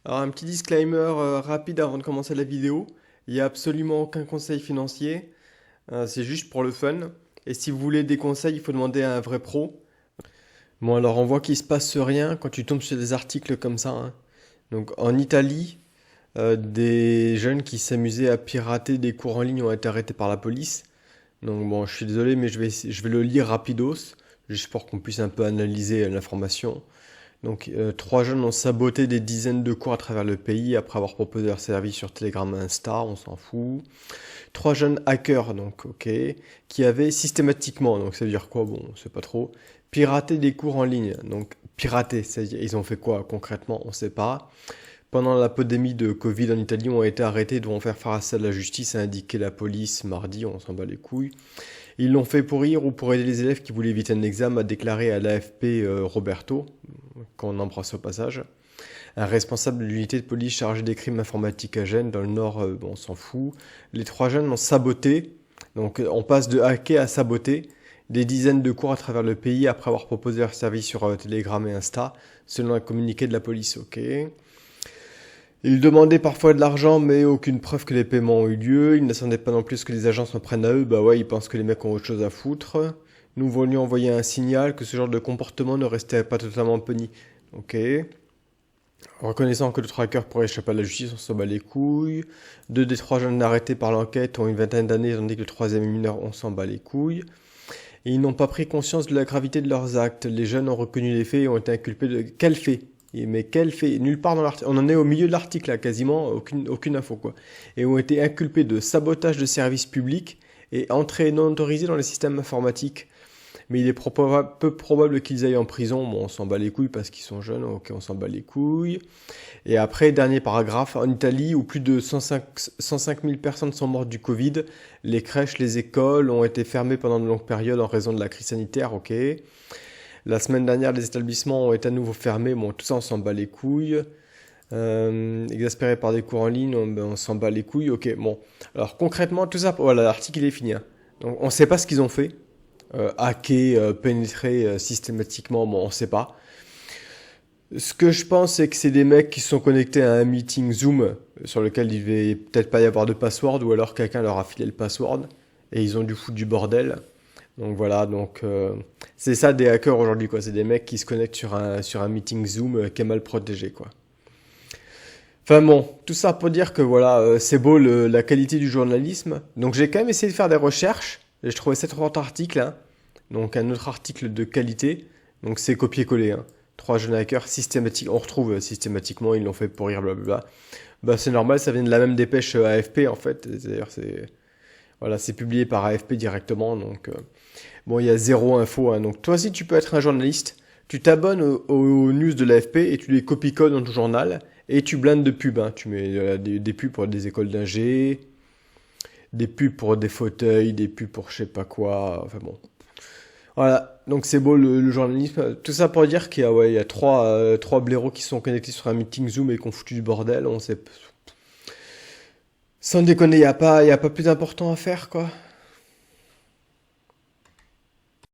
Alors un petit disclaimer rapide avant de commencer la vidéo. Il n'y a absolument aucun conseil financier, c'est juste pour le fun. Et si vous voulez des conseils, il faut demander à un vrai pro. Bon alors on voit qu'il se passe rien quand tu tombes sur des articles comme ça, hein. Donc en Italie, des jeunes qui s'amusaient à pirater des cours en ligne ont été arrêtés par la police. Donc bon, je suis désolé, mais je vais le lire rapidos, juste pour qu'on puisse un peu analyser l'information. Donc, trois jeunes ont saboté des dizaines de cours à travers le pays après avoir proposé leur service sur Telegram et Insta, on s'en fout. Trois jeunes hackers, donc ok, qui avaient systématiquement, donc ça veut dire quoi? Bon, on sait pas trop, piraté des cours en ligne. Donc, piraté, c'est-à-dire ils ont fait quoi concrètement? On sait pas. Pendant la pandémie de Covid en Italie, ont été arrêtés, devront faire face à la justice, a indiqué la police mardi, on s'en bat les couilles. Ils l'ont fait pour rire ou pour aider les élèves qui voulaient éviter un examen, a déclaré à l'AFP Roberto, qu'on embrasse au passage. Un responsable de l'unité de police chargé des crimes informatiques à Gênes, dans le Nord, bon, on s'en fout. Les trois jeunes ont saboté, donc on passe de hacker à saboter, des dizaines de cours à travers le pays après avoir proposé leur service sur Telegram et Insta, selon un communiqué de la police, ok. Ils demandaient parfois de l'argent, mais aucune preuve que les paiements ont eu lieu. Ils n'attendaient pas non plus que les agents s'en prennent à eux. Bah ouais, ils pensent que les mecs ont autre chose à foutre. Nous voulions envoyer un signal que ce genre de comportement ne restait pas totalement puni. Ok. Reconnaissant que le tracker pourrait échapper à la justice, on s'en bat les couilles. Deux des trois jeunes arrêtés par l'enquête ont une vingtaine d'années, tandis que le troisième est mineur, on s'en bat les couilles. Et ils n'ont pas pris conscience de la gravité de leurs actes. Les jeunes ont reconnu les faits et ont été inculpés de... Quel fait? Mais quel fait? Nulle part dans l'article. On en est au milieu de l'article, là, quasiment aucune info, quoi. Et ont été inculpés de sabotage de services publics et entrée non autorisée dans les systèmes informatiques. Mais il est peu probable qu'ils aillent en prison. Bon, on s'en bat les couilles parce qu'ils sont jeunes. Ok, on s'en bat les couilles. Et après, dernier paragraphe. En Italie, où plus de 105 000 personnes sont mortes du Covid, les crèches, les écoles ont été fermées pendant de longues périodes en raison de la crise sanitaire. Ok. La semaine dernière, les établissements ont été à nouveau fermés. Bon, tout ça, on s'en bat les couilles. Exaspéré par des cours en ligne, on s'en bat les couilles. Ok, bon. Alors concrètement, tout ça, voilà, l'article il est fini, hein. Donc on ne sait pas ce qu'ils ont fait. Hacker, pénétrer systématiquement, bon, on ne sait pas. Ce que je pense, c'est que c'est des mecs qui sont connectés à un meeting Zoom sur lequel il devait peut-être pas y avoir de password, ou alors quelqu'un leur a filé le password et ils ont dû foutre du bordel. Donc voilà, c'est ça des hackers aujourd'hui, quoi. C'est des mecs qui se connectent sur un meeting Zoom qui est mal protégé, quoi. Enfin bon, tout ça pour dire que voilà, c'est beau la qualité du journalisme. Donc j'ai quand même essayé de faire des recherches. Et je trouvais 7 articles, hein. Donc un autre article de qualité. Donc c'est copier-coller, hein. Trois jeunes hackers systématiques, on retrouve systématiquement, ils l'ont fait pour rire, blablabla. Bah c'est normal, ça vient de la même dépêche AFP en fait. D'ailleurs c'est publié par AFP directement. Donc bon, il y a zéro info, hein. Donc toi aussi tu peux être un journaliste. Tu t'abonnes aux news de l'AFP et tu les copies-colles dans ton journal et tu blindes de pubs, hein. Tu mets des pubs pour des écoles d'ingé, des pubs pour des fauteuils, des pubs pour je sais pas quoi. Enfin bon. Voilà, donc c'est beau le journalisme. Tout ça pour dire qu'il y a trois blaireaux qui sont connectés sur un meeting Zoom et qui ont foutu du bordel. On sait... Sans déconner, il y a pas plus important à faire, quoi.